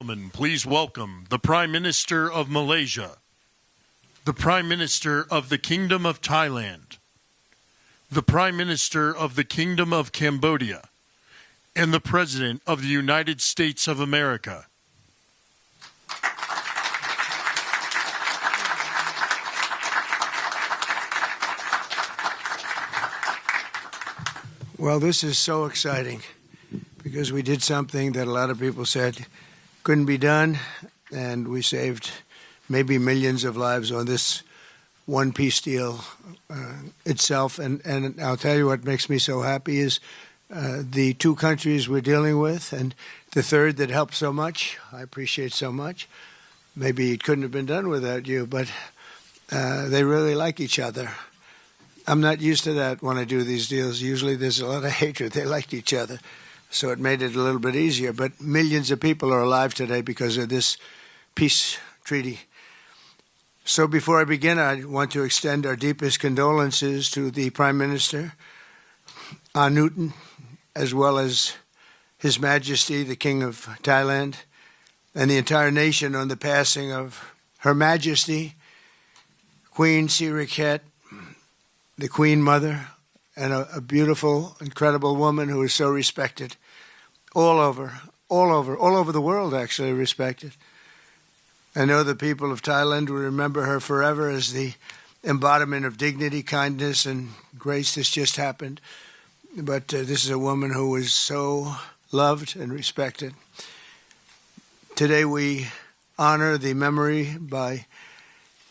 Please welcome the Prime Minister of Malaysia, the Prime Minister of the Kingdom of Thailand, the Prime Minister of the Kingdom of Cambodia, and the President of the United States of America. Well, this is so exciting because we did something that a lot of people said couldn't be done, and we saved maybe millions of lives on this one peace deal itself. And I'll tell you what makes me so happy is the two countries we're dealing with, and the third that helped so much. I appreciate so much. Maybe it couldn't have been done without you, but they really like each other. I'm not used to that when I do these deals. Usually there's a lot of hatred. They liked each other. So it made it a little bit easier. But millions of people are alive today because of this peace treaty. So before I begin, I want to extend our deepest condolences to the Prime Minister, Newton, as well as His Majesty, the King of Thailand, and the entire nation on the passing of Her Majesty, Queen Sirikhet, the Queen Mother, and a beautiful, incredible woman who is so respected all over the world, actually respected. I know the people of Thailand will remember her forever as the embodiment of dignity, kindness, and grace. This just happened. But this is a woman who was so loved and respected. Today we honor the memory by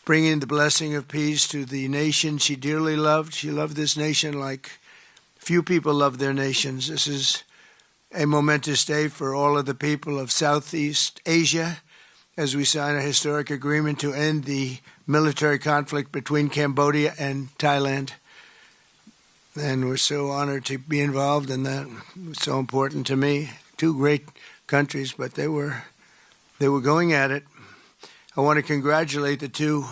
bringing the blessing of peace to the nation she dearly loved. She loved this nation like few people love their nations. This is a momentous day for all of the people of Southeast Asia as we sign a historic agreement to end the military conflict between Cambodia and Thailand. And we're so honored to be involved in that. It's so important to me. Two great countries, but they were going at it. I want to congratulate the two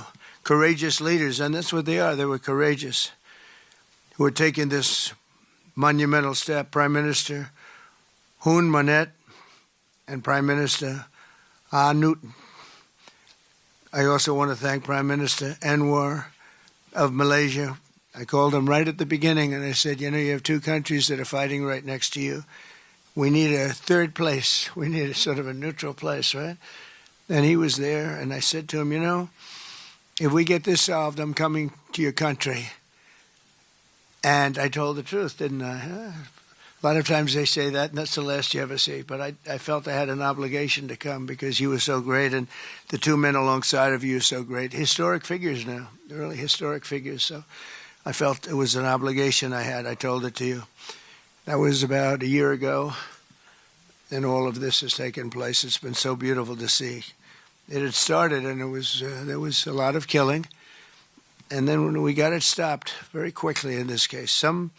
courageous leaders, and that's what they are. They were courageous, who are taking this monumental step. Prime Minister Hun Manet and Prime Minister Newton. I also want to thank Prime Minister Anwar of Malaysia. I called him right at the beginning, and I said, you have two countries that are fighting right next to you. We need a third place. We need a sort of a neutral place, right? And he was there, and I said to him, if we get this solved, I'm coming to your country. And I told the truth, didn't I? A lot of times they say that, and that's the last you ever see. But I felt I had an obligation to come because you were so great, and the two men alongside of you are so great. Historic figures now, really historic figures. So I felt it was an obligation I had. I told it to you. That was about a year ago, and all of this has taken place. It's been so beautiful to see. It had started, and there was a lot of killing. And then when we got it stopped very quickly in this case, some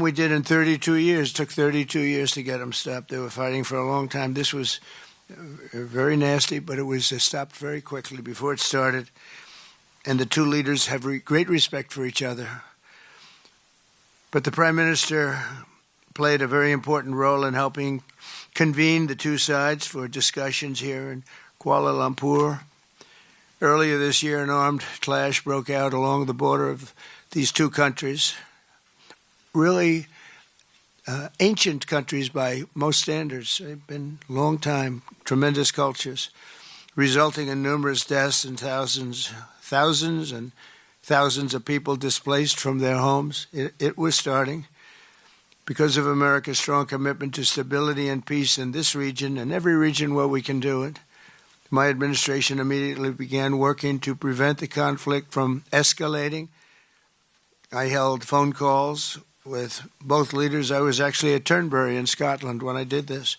we did in 32 years. It took 32 years to get them stopped. They were fighting for a long time. This was very nasty, but it was stopped very quickly before it started. And the two leaders have great respect for each other. But the Prime Minister played a very important role in helping convene the two sides for discussions here in Kuala Lumpur. Earlier this year, an armed clash broke out along the border of these two countries. Really ancient countries by most standards. They've been long time, tremendous cultures, resulting in numerous deaths and thousands and thousands of people displaced from their homes. It was starting. Because of America's strong commitment to stability and peace in this region and every region where we can do it, my administration immediately began working to prevent the conflict from escalating. I held phone calls with both leaders. I was actually at Turnberry in Scotland when I did this.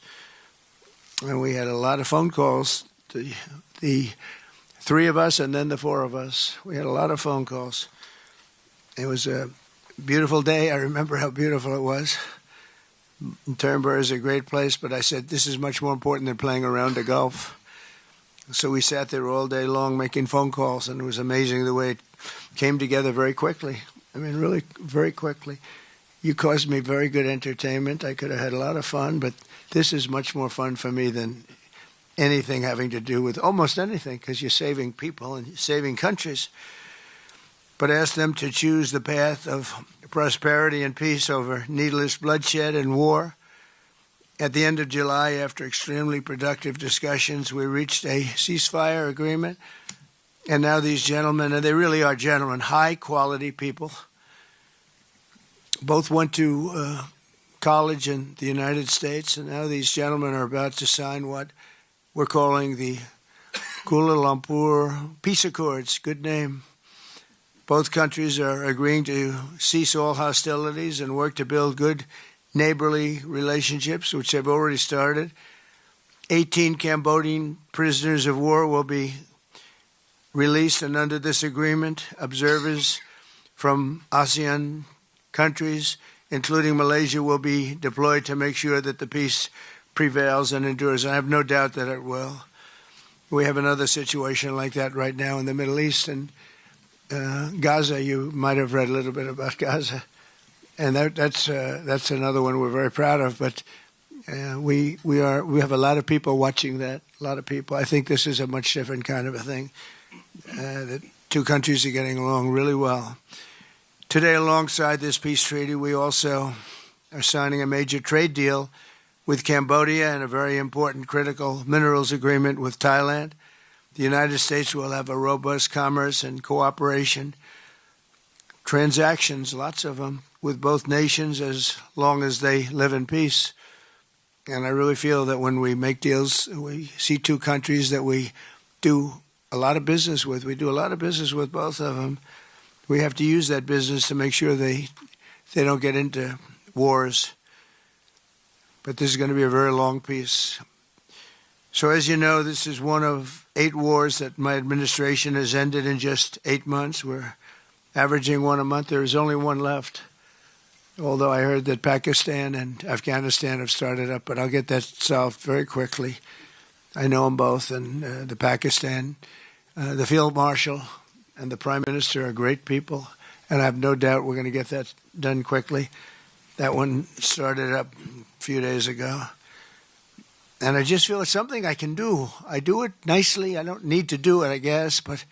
And we had a lot of phone calls, the three of us and then the four of us. We had a lot of phone calls. It was a beautiful day. I remember how beautiful it was. Turnberry is a great place, but I said, this is much more important than playing around the golf. So we sat there all day long making phone calls, and it was amazing the way it came together very quickly. I mean, really very quickly. You caused me very good entertainment. I could have had a lot of fun, but this is much more fun for me than anything having to do with almost anything, because you're saving people and saving countries. But ask them to choose the path of prosperity and peace over needless bloodshed and war. At the end of July, after extremely productive discussions, we reached a ceasefire agreement. And now these gentlemen, and they really are gentlemen, high-quality people, both went to college in the United States, and now these gentlemen are about to sign what we're calling the Kuala Lumpur Peace Accords. Good name. Both countries are agreeing to cease all hostilities and work to build good neighborly relationships, which have already started. 18 Cambodian prisoners of war will be released, and under this agreement, observers from ASEAN countries, including Malaysia, will be deployed to make sure that the peace prevails and endures. I have no doubt that it will. We have another situation like that right now in the Middle East, and Gaza. You might have read a little bit about Gaza, and that's another one we're very proud of. But we have a lot of people watching that. A lot of people. I think this is a much different kind of a thing. The two countries are getting along really well. Today, alongside this peace treaty, we also are signing a major trade deal with Cambodia and a very important critical minerals agreement with Thailand. The United States will have a robust commerce and cooperation transactions, lots of them, with both nations as long as they live in peace. And I really feel that when we make deals, we see two countries that we do a lot of business with. We do a lot of business with both of them. We have to use that business to make sure they don't get into wars. But this is going to be a very long peace. So as you know, this is one of 8 wars that my administration has ended in just 8 months. We're averaging one a month. There is only one left, although I heard that Pakistan and Afghanistan have started up, but I'll get that solved very quickly. I know them both, and the Pakistan, the Field Marshal and the Prime Minister are great people, and I have no doubt we're going to get that done quickly. That one started up a few days ago. And I just feel it's something I can do. I do it nicely. I don't need to do it, I guess. But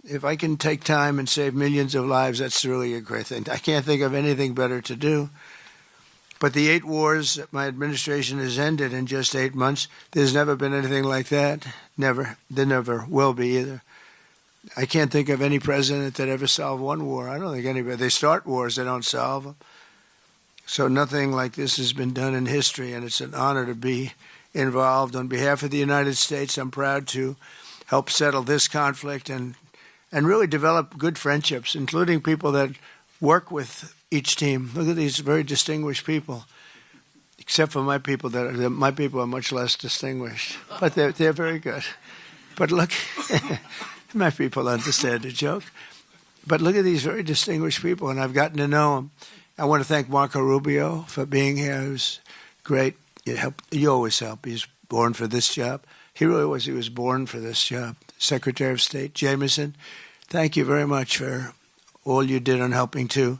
if I can take time and save millions of lives, that's really a great thing. I can't think of anything better to do. But the 8 wars that my administration has ended in just 8 months, there's never been anything like that. Never. There never will be either. I can't think of any president that ever solved one war. I don't think anybody. They start wars, they don't solve them. So nothing like this has been done in history, and it's an honor to be involved. On behalf of the United States, I'm proud to help settle this conflict and really develop good friendships, including people that work with each team. Look at these very distinguished people, except for my people. My people are much less distinguished, but they're very good. But look, my people understand the joke. But look at these very distinguished people, and I've gotten to know them. I want to thank Marco Rubio for being here. He was great. You always help. He's born for this job. He really was. He was born for this job. Secretary of State Jameson, thank you very much for all you did on helping too.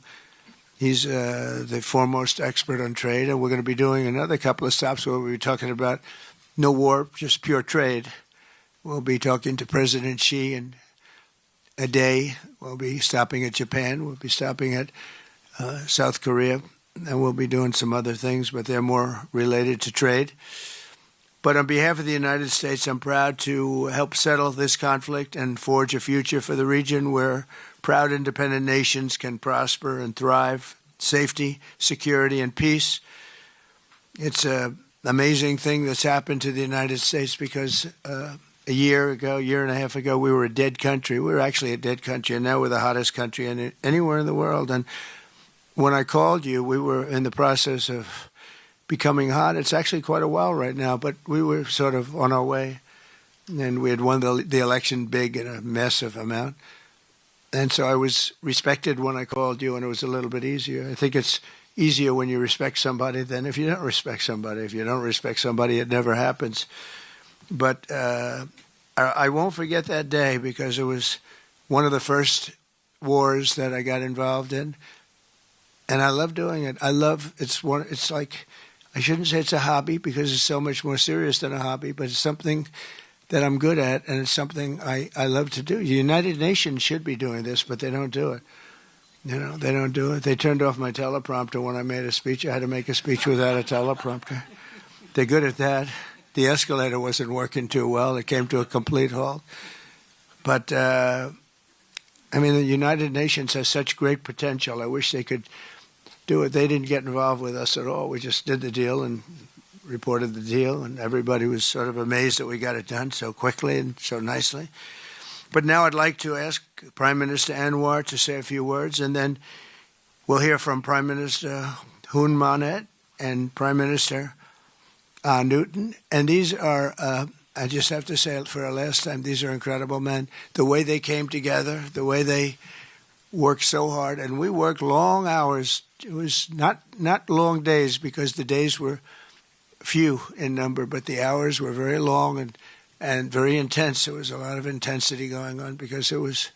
He's the foremost expert on trade, and we're going to be doing another couple of stops where we'll be talking about no war, just pure trade. We'll be talking to President Xi in a day. We'll be stopping at Japan. We'll be stopping at South Korea. And we'll be doing some other things, but they're more related to trade. But on behalf of the United States, I'm proud to help settle this conflict and forge a future for the region where proud independent nations can prosper and thrive, safety, security, and peace. It's an amazing thing that's happened to the United States because a year and a half ago, we were a dead country. We were actually a dead country, and now we're the hottest country anywhere in the world. And when I called you, we were in the process of becoming hot. It's actually quite a while right now, but we were sort of on our way. And we had won the election big in a massive amount. And so I was respected when I called you, and it was a little bit easier. I think it's easier when you respect somebody than if you don't respect somebody. If you don't respect somebody, it never happens. But I won't forget that day because it was one of the first wars that I got involved in. And I love doing it. It's like I shouldn't say it's a hobby because it's so much more serious than a hobby, but it's something that I'm good at, and it's something I love to do. The United Nations should be doing this, but they don't do it. They don't do it. They turned off my teleprompter when I made a speech. I had to make a speech without a teleprompter. They're good at that. The escalator wasn't working too well. It came to a complete halt. But, the United Nations has such great potential. I wish they could do it. They didn't get involved with us at all. We just did the deal and reported the deal, and everybody was sort of amazed that we got it done so quickly and so nicely. But now I'd like to ask Prime Minister Anwar to say a few words, and then we'll hear from Prime Minister Hun Manet and Prime Minister Newton. And these are, I just have to say it for a last time, these are incredible men. The way they came together, the way they worked so hard, and we worked long hours. It was not long days because the days were few in number, but the hours were very long and very intense. There was a lot of intensity going on because there was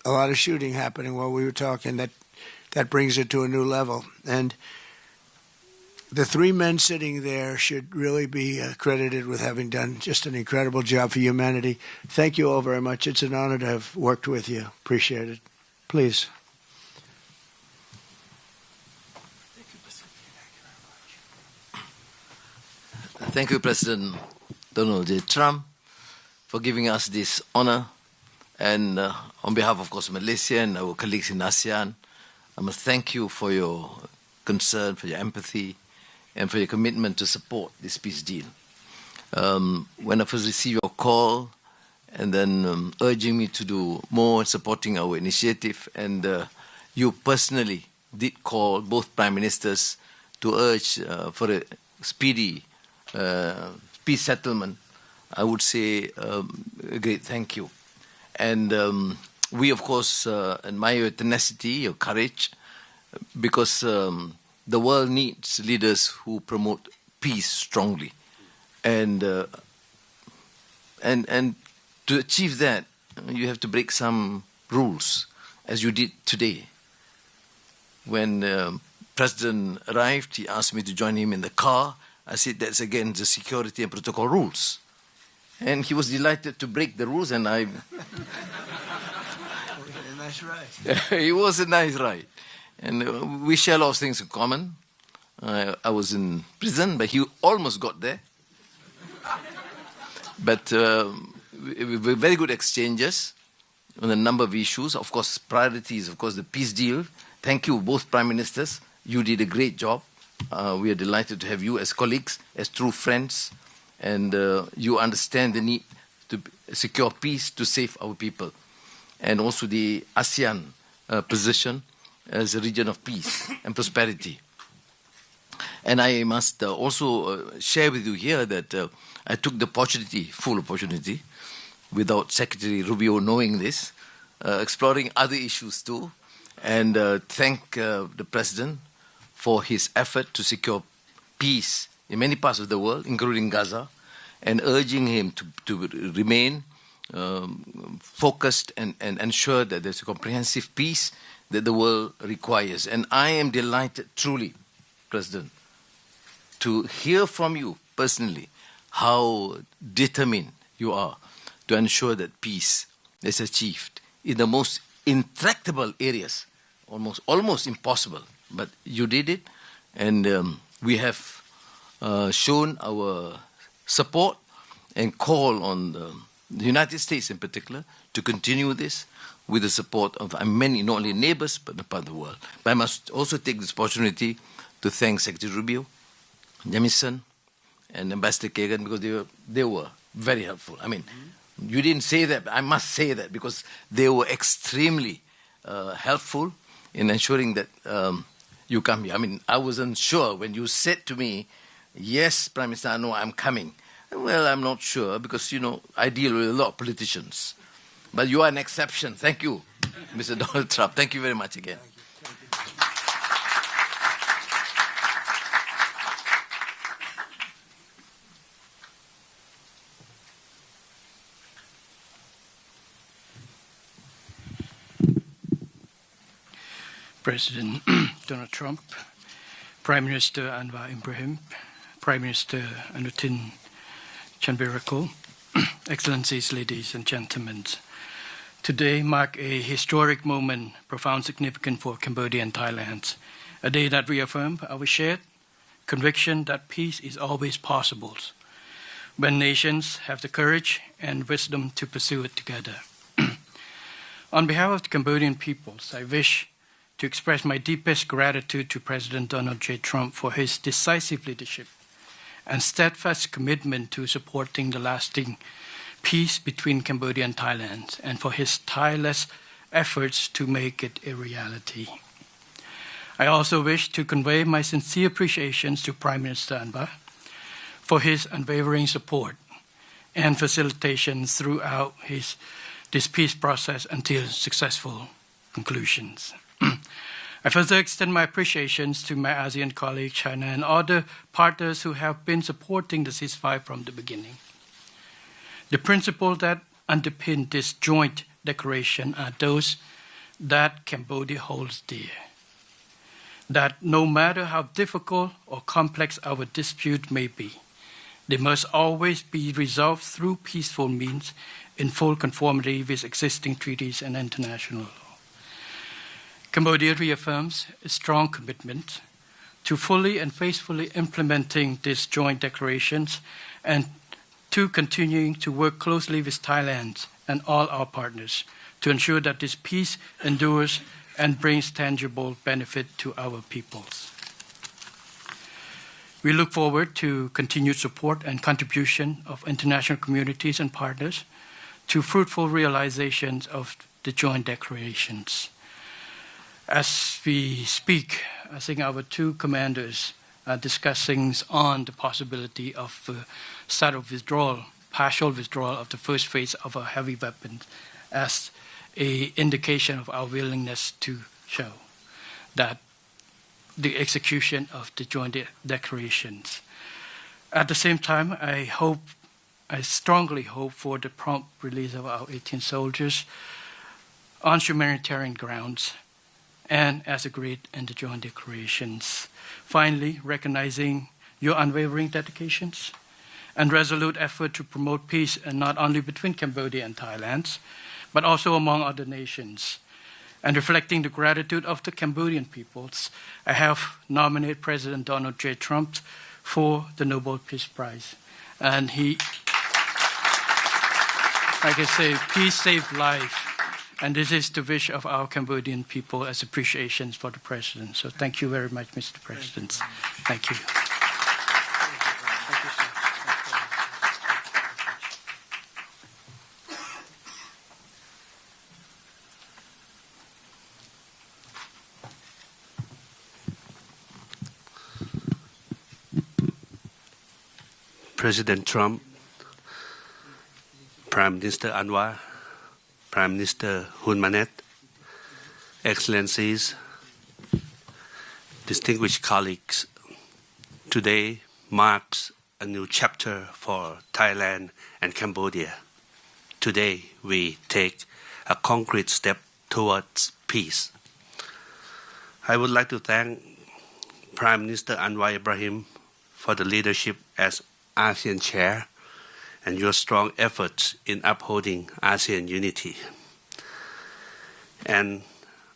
a lot of shooting happening while we were talking. That brings it to a new level. And the three men sitting there should really be credited with having done just an incredible job for humanity. Thank you all very much. It's an honor to have worked with you. Appreciate it. Please. Thank you, President Donald J. Trump, for giving us this honor. And on behalf, of course, Malaysia and our colleagues in ASEAN, I must thank you for your concern, for your empathy, and for your commitment to support this peace deal. When I first received your call and then urging me to do more, supporting our initiative, and you personally did call both prime ministers to urge for a speedy peace settlement, I would say a great thank you. And we, of course, admire your tenacity, your courage, because the world needs leaders who promote peace strongly. And to achieve that, you have to break some rules, as you did today. When President arrived, he asked me to join him in the car. I said, that's against the security and protocol rules. And he was delighted to break the rules, and I... A nice ride. It was a nice ride. And we share a lot of things in common. I was in prison, but he almost got there. But very good exchanges on a number of issues. Of course, priorities, of course, the peace deal. Thank you, both prime ministers. You did a great job. We are delighted to have you as colleagues, as true friends, and you understand the need to secure peace to save our people, and also the ASEAN position as a region of peace and prosperity. And I must also share with you here that I took the opportunity, full opportunity, without Secretary Rubio knowing this, exploring other issues too, and thank the President for his effort to secure peace in many parts of the world, including Gaza, and urging him to remain focused and ensure that there's a comprehensive peace that the world requires. And I am delighted, truly, President, to hear from you personally how determined you are to ensure that peace is achieved in the most intractable areas, almost impossible. But you did it, and we have shown our support and call on the United States in particular to continue this with the support of many, not only neighbors, but the part of the world. But I must also take this opportunity to thank Secretary Rubio, Jamieson, and Ambassador Kagan, because they were very helpful. I mean, you didn't say that, but I must say that, because they were extremely helpful in ensuring that you come here. I mean, I wasn't sure when you said to me, yes, Prime Minister, I know I'm coming. Well, I'm not sure because, I deal with a lot of politicians. But you are an exception. Thank you, Mr. Donald Trump. Thank you very much again. President Donald Trump, Prime Minister Anwar Ibrahim, Prime Minister Anutin Chanvirakul, Excellencies, ladies and gentlemen. Today marks a historic moment, profound significance for Cambodia and Thailand, a day that reaffirms our shared conviction that peace is always possible when nations have the courage and wisdom to pursue it together. On behalf of the Cambodian peoples, I wish to express my deepest gratitude to President Donald J. Trump for his decisive leadership and steadfast commitment to supporting the lasting peace between Cambodia and Thailand, and for his tireless efforts to make it a reality. I also wish to convey my sincere appreciations to Prime Minister Anwar for his unwavering support and facilitation throughout this peace process until successful conclusions. I further extend my appreciations to my ASEAN colleagues, China, and other partners who have been supporting the ceasefire from the beginning. The principles that underpin this joint declaration are those that Cambodia holds dear. That no matter how difficult or complex our dispute may be, they must always be resolved through peaceful means in full conformity with existing treaties and international law. Cambodia reaffirms a strong commitment to fully and faithfully implementing these joint declarations and to continuing to work closely with Thailand and all our partners to ensure that this peace endures and brings tangible benefit to our peoples. We look forward to continued support and contribution of international communities and partners to fruitful realizations of the joint declarations. As we speak, I think our two commanders are discussing on the possibility of start of withdrawal, partial withdrawal of the first phase of our heavy weapons as an indication of our willingness to show that the execution of the joint declarations. At the same time, I strongly hope for the prompt release of our 18 soldiers on humanitarian grounds and as agreed in the joint declarations. Finally, recognizing your unwavering dedications and resolute effort to promote peace, and not only between Cambodia and Thailand, but also among other nations. And reflecting the gratitude of the Cambodian peoples, I have nominated President Donald J. Trump for the Nobel Peace Prize. And he, like I say, peace saved life. And this is the wish of our Cambodian people as appreciations for the President. So thank you very much, Mr. President. Thank you. President Trump, Prime Minister Anwar, Prime Minister Hun Manet, Excellencies, distinguished colleagues, today marks a new chapter for Thailand and Cambodia. Today we take a concrete step towards peace. I would like to thank Prime Minister Anwar Ibrahim for the leadership as ASEAN Chair and your strong efforts in upholding ASEAN unity. And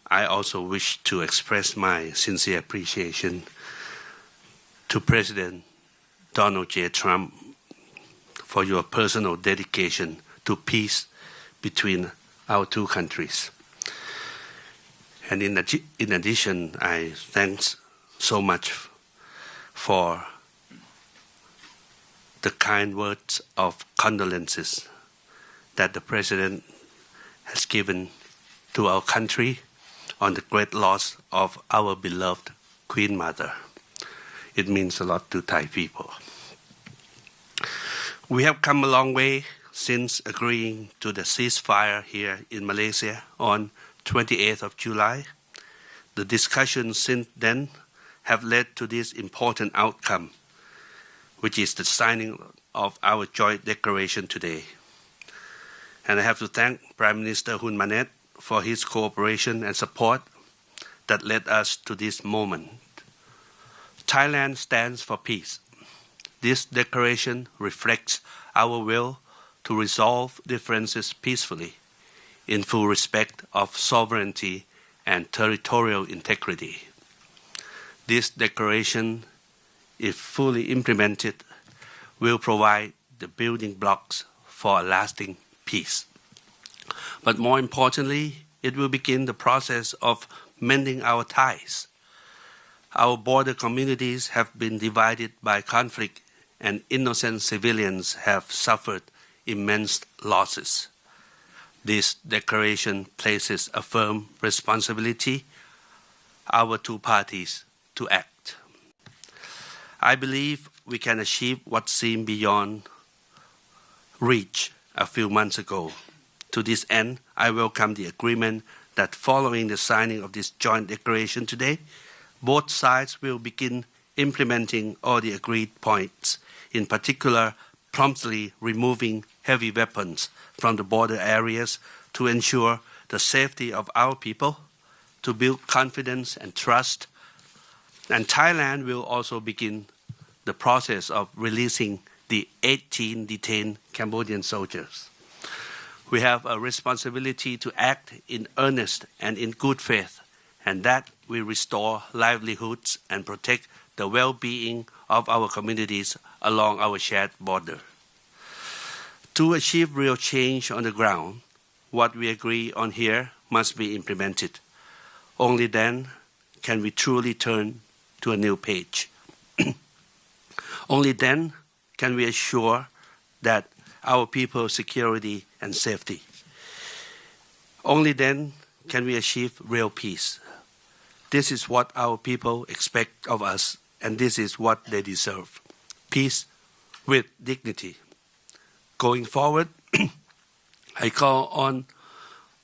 I also wish to express my sincere appreciation to President Donald J. Trump for your personal dedication to peace between our two countries. And in addition, I thanks so much for the kind words of condolences that the President has given to our country on the great loss of our beloved Queen Mother. It means a lot to Thai people. We have come a long way since agreeing to the ceasefire here in Malaysia on 28th of July. The discussions since then have led to this important outcome, which is the signing of our joint declaration today. And I have to thank Prime Minister Hun Manet for his cooperation and support that led us to this moment. Thailand stands for peace. This declaration reflects our will to resolve differences peacefully, in full respect of sovereignty and territorial integrity. This declaration, if fully implemented, will provide the building blocks for a lasting peace. But more importantly, it will begin the process of mending our ties. Our border communities have been divided by conflict, and innocent civilians have suffered immense losses. This declaration places a firm responsibility on our two parties to act. I believe we can achieve what seemed beyond reach a few months ago. To this end, I welcome the agreement that following the signing of this joint declaration today, both sides will begin implementing all the agreed points, in particular, promptly removing heavy weapons from the border areas to ensure the safety of our people, to build confidence and trust. And Thailand will also begin the process of releasing the 18 detained Cambodian soldiers. We have a responsibility to act in earnest and in good faith, and that we restore livelihoods and protect the well-being of our communities along our shared border. To achieve real change on the ground, what we agree on here must be implemented. Only then can we truly turn to a new page. Only then can we assure that our people's security and safety. Only then can we achieve real peace. This is what our people expect of us, and this is what they deserve. Peace with dignity. Going forward, I call on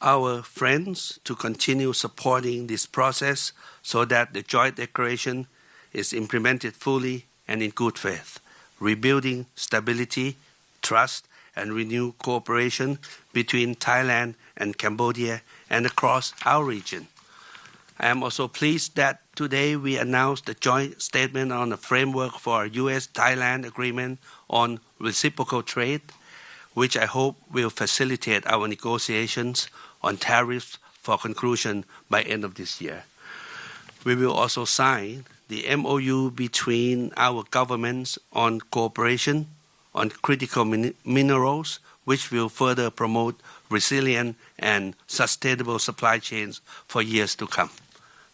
our friends to continue supporting this process so that the joint declaration is implemented fully and in good faith, rebuilding stability, trust, and renewed cooperation between Thailand and Cambodia and across our region. I am also pleased that today we announced the joint statement on the framework for a U.S.-Thailand agreement on reciprocal trade, which I hope will facilitate our negotiations on tariffs for conclusion by end of this year. We will also sign the MOU between our governments on cooperation on critical minerals, which will further promote resilient and sustainable supply chains for years to come.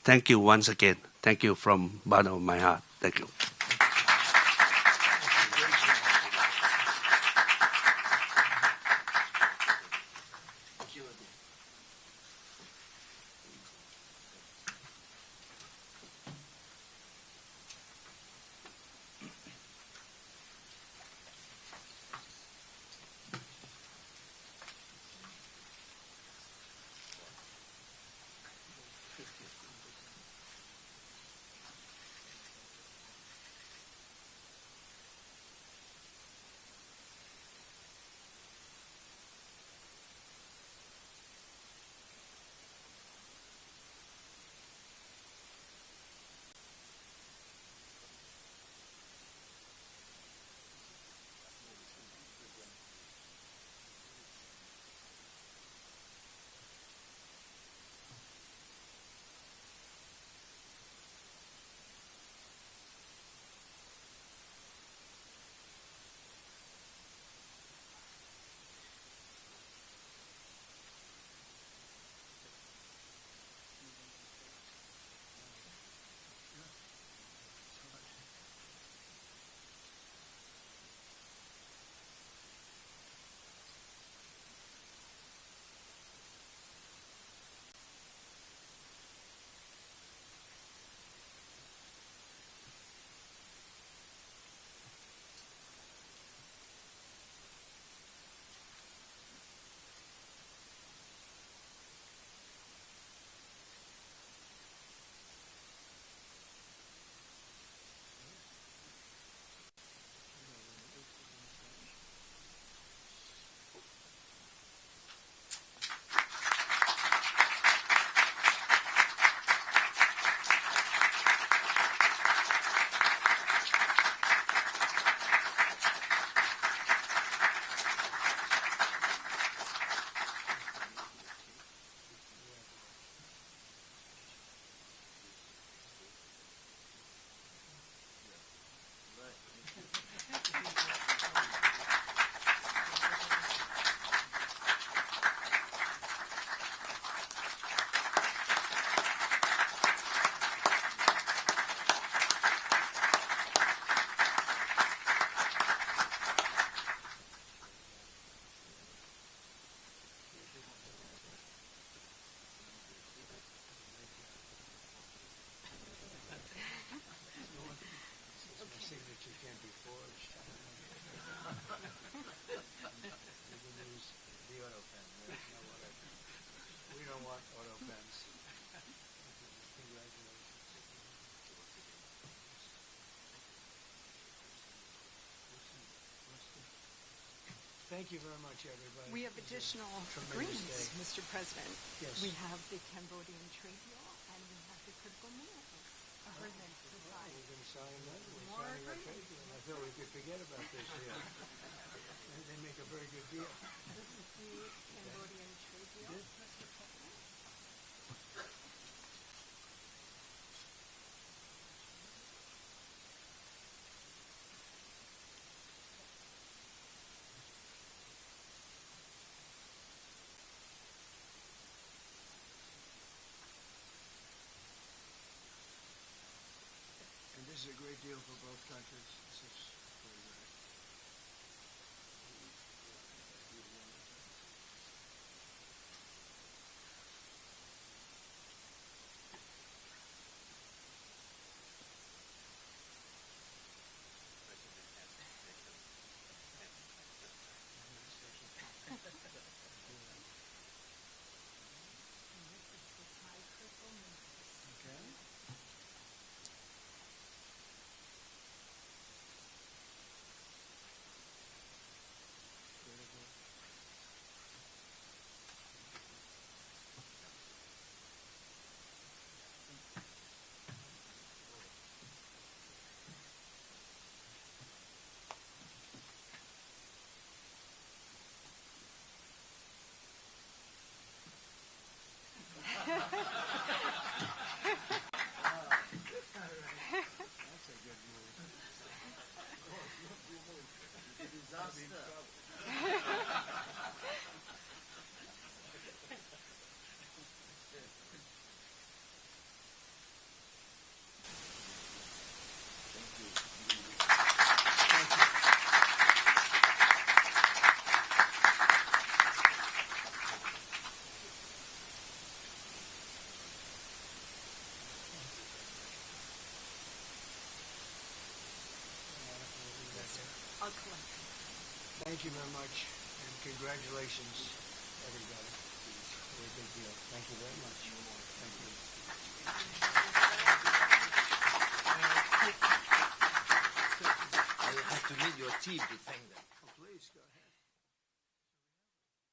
Thank you once again. Thank you from the bottom of my heart. Thank you. Thank you very much, everybody. We have additional Tremendous agreements, day. Mr. President. Yes. We have the Cambodian trade deal and we have the critical minerals agreement to sign. We're going to sign that. We're More signing our agreements. trade deal. I thought we could forget about this deal. They make a very good deal. This is the Cambodian trade deal, Mr. President. And this is a great deal for both countries. This is very good. Okay. Very good. That's a good move. I'll collect. Thank you very much, and congratulations, everybody. Very big deal. Thank you very much. Thank you. I have to meet your team to thank them.